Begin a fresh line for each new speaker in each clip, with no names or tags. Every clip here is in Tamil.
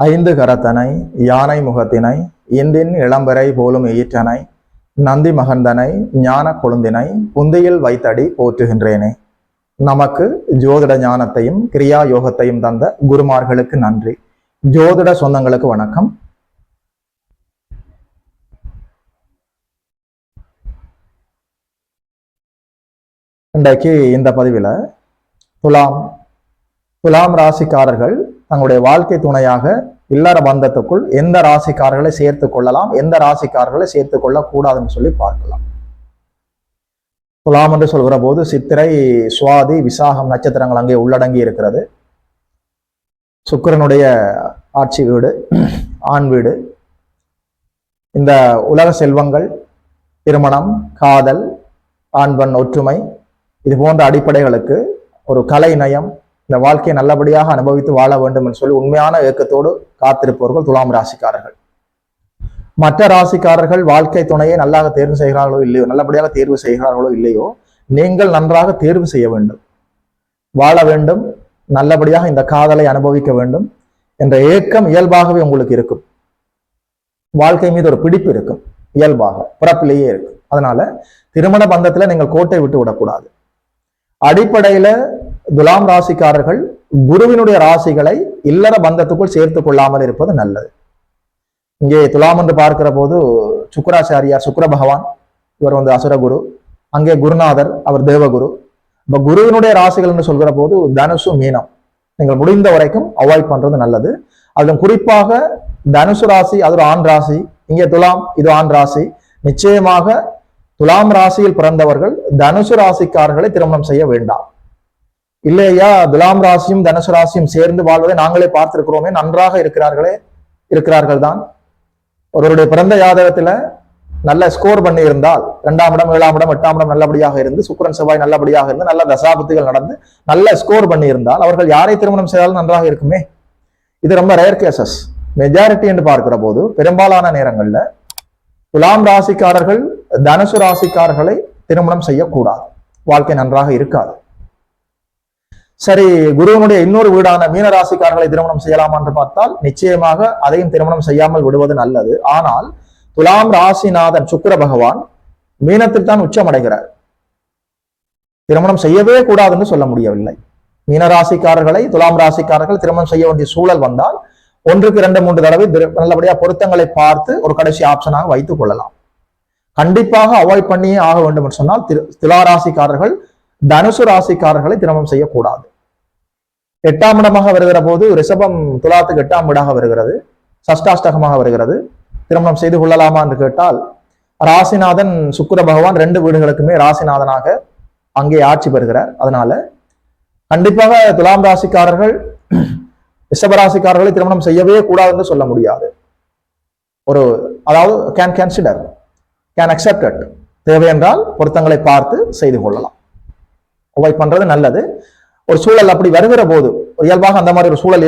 ஐந்து கரத்தனை யானை முகத்தினை இந்தின் இளம்பரை போலும் ஈற்றனை நந்தி மகந்தனை ஞான கொழுந்தினை புந்தியில் வைத்தடி போற்றுகின்றேனே. நமக்கு ஜோதிட ஞானத்தையும் கிரியா யோகத்தையும் தந்த குருமார்களுக்கு நன்றி. ஜோதிட சொந்தங்களுக்கு வணக்கம். இன்றைக்கு இந்த பதிவில் துலாம் ராசிக்காரர்கள் தங்களுடைய வாழ்க்கை துணையாக இல்லற பந்தத்துக்குள் எந்த ராசிக்காரர்களை சேர்த்து கொள்ளலாம், எந்த ராசிக்காரர்களை சேர்த்து கொள்ள கூடாதுன்னு சொல்லி பார்க்கலாம். துலாம் என்று சொல்கிற போது சித்திரை, சுவாதி, விசாகம் நட்சத்திரங்கள் அங்கே உள்ளடங்கி இருக்கிறது. சுக்கிரனுடைய ஆட்சி வீடு, ஆண் வீடு. இந்த உலக செல்வங்கள், திருமணம், காதல், ஆண் பெண் ஒற்றுமை, இது போன்ற அடிப்படைகளுக்கு ஒரு கலை நயம், இந்த வாழ்க்கையை நல்லபடியாக அனுபவித்து வாழ வேண்டும் என்று சொல்லி உண்மையான ஏக்கத்தோடு காத்திருப்பவர்கள் துலாம் ராசிக்காரர்கள். மற்ற ராசிக்காரர்கள் வாழ்க்கை துணையை நல்லாக தேர்வு செய்கிறார்களோ இல்லையோ, நல்லபடியாக தேர்வு செய்கிறார்களோ இல்லையோ, நீங்கள் நன்றாக தேர்வு செய்ய வேண்டும், வாழ வேண்டும், நல்லபடியாக இந்த காதலை அனுபவிக்க வேண்டும் என்ற ஏக்கம் இயல்பாகவே உங்களுக்கு இருக்கும். வாழ்க்கை மீது ஒரு பிடிப்பு இருக்கும், இயல்பாக பிறப்பிலேயே இருக்கும். அதனால திருமண பந்தத்துல நீங்கள் கோட்டை விட்டு விடக்கூடாது. அடிப்படையில துலாம் ராசிக்காரர்கள் குருவினுடைய ராசிகளை இல்லற பந்தத்துக்குள் சேர்த்து கொள்ளாமல் இருப்பது நல்லது. இங்கே துலாம் என்று பார்க்கிற போது சுக்கராச்சாரியார், சுக்கர பகவான், இவர் அசுரகுரு, அங்கே குருநாதர், அவர் தேவகுரு. இப்ப குருவினுடைய ராசிகள் என்று சொல்கிற போது தனுசு, மீனம், நீங்கள் முடிந்த வரைக்கும் அவாய்ட் பண்றது நல்லது. அதிலும் குறிப்பாக தனுசு ராசி, அது ஒரு ஆண் ராசி. இங்கே துலாம், இது ஆண் ராசி. நிச்சயமாக துலாம் ராசியில் பிறந்தவர்கள் தனுசு ராசிக்காரர்களை திருமணம் செய்ய வேண்டாம். இல்லையா, துலாம் ராசியும் தனுசு ராசியும் சேர்ந்து வாழ்வதை நாங்களே பார்த்திருக்கிறோமே, நன்றாக இருக்கிறார்கள் தான். ஒருவருடைய பிறந்த ஜாதகத்துல நல்ல ஸ்கோர் பண்ணி இருந்தால், 2ஆம் இடம், 7ஆம் இடம், 8ஆம் இடம் நல்லபடியாக இருந்து, சுக்கிரன் செவ்வாய் நல்லபடியாக இருந்து, நல்ல தசாபுத்திகள் நடந்து நல்ல ஸ்கோர் பண்ணி இருந்தால் அவர்கள் யாரை திருமணம் செய்தாலும் நன்றாக இருக்குமே. இது ரொம்ப ரேர் கேசஸ். மெஜாரிட்டி என்று பார்க்கிற போது பெரும்பாலான நேரங்கள்ல துலாம் ராசிக்காரர்கள் தனுசு ராசிக்காரர்களை திருமணம் செய்யக்கூடாது, வாழ்க்கை நன்றாக இருக்காது. சரி, குருவனுடைய இன்னொரு வீடான மீன ராசிக்காரர்களை திருமணம் செய்யலாமா என்று பார்த்தால் நிச்சயமாக அதையும் திருமணம் செய்யாமல் விடுவது நல்லது. ஆனால் துலாம் ராசிநாதன் சுக்கிர பகவான் மீனத்தில் தான் உச்சமடைகிறார். திருமணம் செய்யவே கூடாதுன்னு சொல்ல முடியவில்லை. மீன ராசிக்காரர்களை துலாம் ராசிக்காரர்கள் திருமணம் செய்ய வேண்டிய சூழல் வந்தால் 1க்கு 2, 3 தடவை நல்லபடியா பொருத்தங்களை பார்த்து ஒரு கடைசி ஆப்ஷனாக வைத்துக் கொள்ளலாம். கண்டிப்பாக அவாய்ட் பண்ணியே ஆக வேண்டும் என்று சொன்னால் துலா ராசிக்காரர்கள் தனுசு ராசிக்காரர்களை திருமணம் செய்யக்கூடாது. 8ஆம் இடமாக வருகிற போது ரிஷபம் துலாத்துக்கு 8ஆம் வீடாக வருகிறது, சஷ்டாஷ்டகமாக வருகிறது. திருமணம் செய்து கொள்ளலாமா என்று கேட்டால் ராசிநாதன் சுக்கிர பகவான் 2 வீடுகளுக்குமே ராசிநாதனாக அங்கே ஆட்சி பெறுகிறார். அதனால கண்டிப்பாக துலாம் ராசிக்காரர்கள் ரிஷபராசிக்காரர்களை திருமணம் செய்யவே கூடாது என்று சொல்ல முடியாது. அதாவது கேன் அக்செப்ட், தேவை என்றால் பொருத்தங்களை பார்த்து செய்து கொள்ளலாம், அவாய்ட் பண்றது நல்லது. ஒரு சூழல் அப்படி வருகிற போது, இயல்பாக அந்த மாதிரி ஒரு சூழல்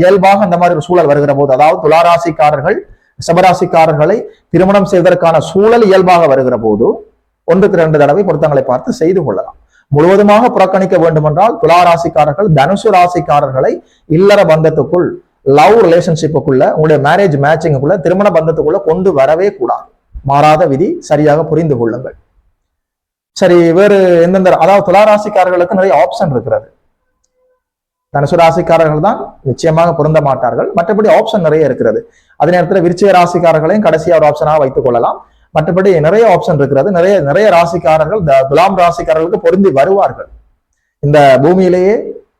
இயல்பாக அந்த மாதிரி ஒரு சூழல் வருகிற போது, அதாவது துளாராசிக்காரர்கள் ரிஷபராசிக்காரர்களை திருமணம் செய்வதற்கான சூழல் இயல்பாக வருகிற போது 1க்கு 2 தடவை பொருத்தங்களை பார்த்து செய்து கொள்ளலாம். முழுவதுமாக புறக்கணிக்க வேண்டும் என்றால் துலா ராசிக்காரர்கள் தனுசு ராசிக்காரர்களை இல்லற பந்தத்துக்குள், லவ் ரிலேஷன்ஷிப்புக்குள்ள, உங்களுடைய மேரேஜ் மேட்சிங்குள்ள, திருமண பந்தத்துக்குள்ள கொண்டு வரவே கூடாது. மாறாத விதி, சரியாக புரிந்து கொள்ளுங்கள். சரி, வேறு எந்தெந்த, அதாவது துலா ராசிக்காரர்களுக்கு நிறைய ஆப்ஷன் இருக்கிறது. தனுசு ராசிக்காரர்கள் தான் நிச்சயமாக பொருந்த மாட்டார்கள், மற்றபடி ஆப்ஷன் நிறைய இருக்கிறது. அதே நேரத்தில் விருச்சிக ராசிக்காரர்களையும் கடைசியாக ஒரு ஆப்ஷனாக வைத்துக் கொள்ளலாம். மற்றபடி நிறைய ஆப்ஷன் இருக்கிறது. நிறைய ராசிக்காரர்கள் துலாம் ராசிக்காரர்களுக்கு பொருந்தி வருவார்கள். இந்த பூமியிலேயே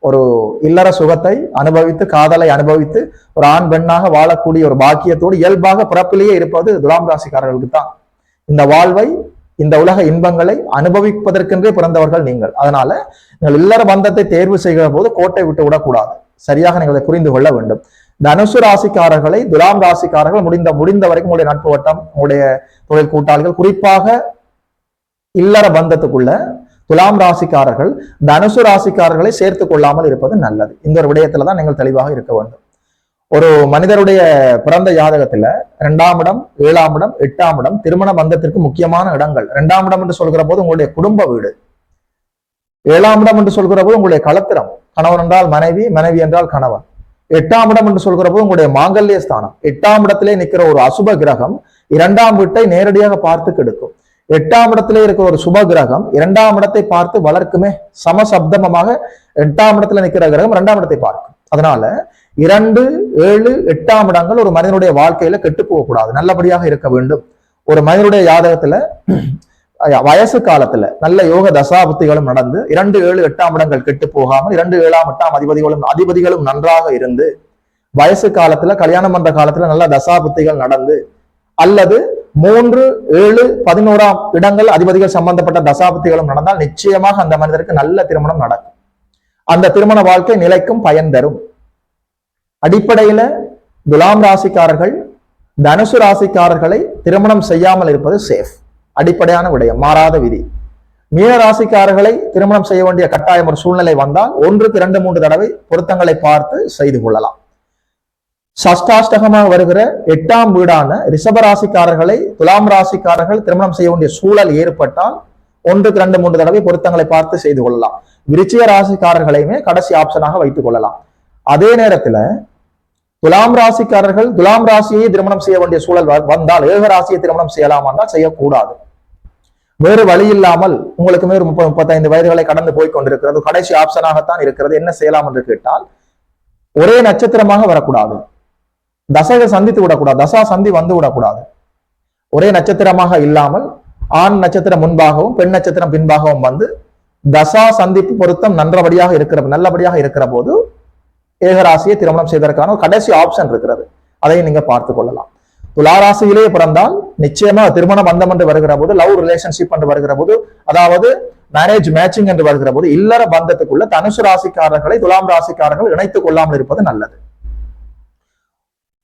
ஒரு இல்லற சுகத்தை அனுபவித்து, காதலை அனுபவித்து, ஒரு ஆண் பெண்ணாக வாழக்கூடிய ஒரு பாக்கியத்தோடு இயல்பாக பிறப்பிலேயே இருப்பது துலாம் ராசிக்காரர்களுக்கு தான். இந்த வாழ்வை, இந்த உலக இன்பங்களை அனுபவிப்பதற்கென்றே பிறந்தவர்கள் நீங்கள். அதனால நீங்கள் இல்லற பந்தத்தை தேர்வு செய்கிற போது கோட்டை விட்டு விடக்கூடாது. சரியாக நீங்கள் புரிந்து கொள்ள வேண்டும். தனுசு ராசிக்காரர்களை துலாம் ராசிக்காரர்கள் முடிந்த வரைக்கும் உங்களுடைய நட்பு வட்டம், உங்களுடைய தொழில் கூட்டாளிகள், குறிப்பாக இல்லற பந்தத்துக்குள்ள துலாம் ராசிக்காரர்கள் தனுசு ராசிக்காரர்களை சேர்த்து கொள்ளாமல் இருப்பது நல்லது. இந்த ஒரு விடயத்துல தான் நீங்கள் தெளிவாக இருக்க வேண்டும். ஒரு மனிதருடைய பிறந்த ஜாதகத்துல 2ஆம் இடம், 7ஆம் இடம், 8ஆம் இடம் திருமண பந்தத்திற்கு முக்கியமான இடங்கள். 2ஆம் இடம் என்று சொல்கிற போது உங்களுடைய குடும்ப வீடு, 7ஆம் இடம் என்று சொல்கிற போது உங்களுடைய களத்திரம், கணவன் என்றால் மனைவி, மனைவி என்றால் கணவன். 8ஆம் இடம் என்று சொல்கிற போது உங்களுடைய மாங்கல்ய ஸ்தானம். 8ஆம் இடத்திலே நிற்கிற ஒரு அசுப கிரகம் 2ஆம் வீட்டை நேரடியாக பார்த்து கெடுக்கும். 8ஆம் இடத்திலே இருக்கிற ஒரு சுப கிரகம் 2ஆம் இடத்தை பார்த்து வளர்க்குமே. சமசப்தமமாக 8ஆம் இடத்துல நிற்கிற கிரகம் 2ஆம் இடத்தை பார்க்கும். அதனால 2, 7, 8ஆம் இடங்கள் ஒரு மனிதனுடைய வாழ்க்கையில கெட்டு போகக்கூடாது, நல்லபடியாக இருக்க வேண்டும். ஒரு மனிதனுடைய ஜாதகத்துல வயசு காலத்துல நல்ல யோக தசாபுத்திகளும் நடந்து 2, 7, 8ஆம் இடங்கள் கெட்டு போகாமல் 2, 7, 8ஆம் அதிபதிகளும் நன்றாக இருந்து வயசு காலத்துல கல்யாணம் பண்ற காலத்துல நல்ல தசாபுத்திகள் நடந்து அல்லது 3, 7, 11ஆம் இடங்கள் அதிபதிகள் சம்பந்தப்பட்ட தசாபுத்திகளும் நடந்தால் நிச்சயமாக அந்த மனிதருக்கு நல்ல திருமணம் நடக்கும். அந்த திருமண வாழ்க்கை நிலைக்கும் பயன் தரும். அடிப்படையில துலாம் ராசிக்காரர்கள் தனுசு ராசிக்காரர்களை திருமணம் செய்யாமல் இருப்பது சேஃப். அடிப்படையான விடயம், மாறாத விதி. மீன ராசிக்காரர்களை திருமணம் செய்ய வேண்டிய கட்டாயம் ஒரு சூழ்நிலை வந்தால் 1க்கு 2, 3 தடவை பொருத்தங்களை பார்த்து செய்து கொள்ளலாம். சஷ்டாஷ்டகமாக வருகிற 8ஆம் வீடான ரிஷப ராசிக்காரர்களை துலாம் ராசிக்காரர்கள் திருமணம் செய்ய வேண்டிய சூழல் ஏற்பட்டால் 1க்கு 2, 3 தடவை பொருத்தங்களை பார்த்து செய்து கொள்ளலாம். விருச்சிக ராசிக்காரர்களையுமே கடைசி ஆப்ஷனாக வைத்துக் கொள்ளலாம். அதே நேரத்துல துலாம் ராசிக்காரர்கள் துலாம் ராசியை திருமணம் செய்ய வேண்டிய சூழல் வந்தால் ஏக ராசியை திருமணம் செய்யலாமா என்றால் செய்யக்கூடாது. வேறு வழி இல்லாமல் உங்களுக்குமே ஒரு 30, 35 வயதுகளை கடந்து போய் கொண்டிருக்கிறது, கடைசி ஆப்ஷனாகத்தான் இருக்கிறது. என்ன செய்யலாம் என்று கேட்டால், ஒரே நட்சத்திரமாக வரக்கூடாது, தசையை சந்தித்து விடக்கூடாது, தசா சந்தி வந்து விடக்கூடாது. ஒரே நட்சத்திரமாக இல்லாமல் ஆண் நட்சத்திரம் முன்பாகவும் பெண் நட்சத்திரம் பின்பாகவும் வந்து தசா சந்திப்பு பொருத்தம் நல்லபடியாக இருக்கிற போது ஏகராசியை திருமணம் செய்வதற்கான கடைசி ஆப்ஷன் இருக்கிறது. அதை நீங்க பார்த்து கொள்ளலாம். துளாராசியிலேயே பிறந்தால் நிச்சயமா திருமண பந்தம் என்று வருகிற போது, லவ் ரிலேஷன்ஷிப் என்று வருகிற போது, அதாவது மேரேஜ் மேட்சிங் என்று வருகிற போது இல்லற பந்தத்துக்குள்ள தனுசு ராசிக்காரர்களை துலாம் ராசிக்காரர்கள் இணைத்துக் கொள்ளாமல் இருப்பது நல்லது.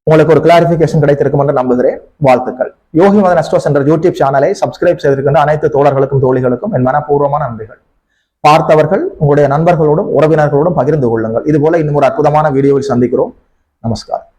உங்களுக்கு ஒரு கிளாரிபிகேஷன் கிடைத்திருக்கும் என்று நம்புகிறேன். வாழ்த்துக்கள். யோகி மதன் அஸ்ட்ரோ என்ற யூடியூப் சேனலை சப்ஸ்கிரைப் செய்திருக்கின்ற அனைத்து தோழர்களுக்கும் தோழிகளுக்கும் என் மனப்பூர்வமான நன்றிகள். பார்த்தவர்கள் உங்களுடைய நண்பர்களோடும் உறவினர்களோடும் பகிர்ந்து கொள்ளுங்கள். இது போல இன்னும் ஒரு அற்புதமான வீடியோவில் சந்திக்கிறோம். நமஸ்காரம்.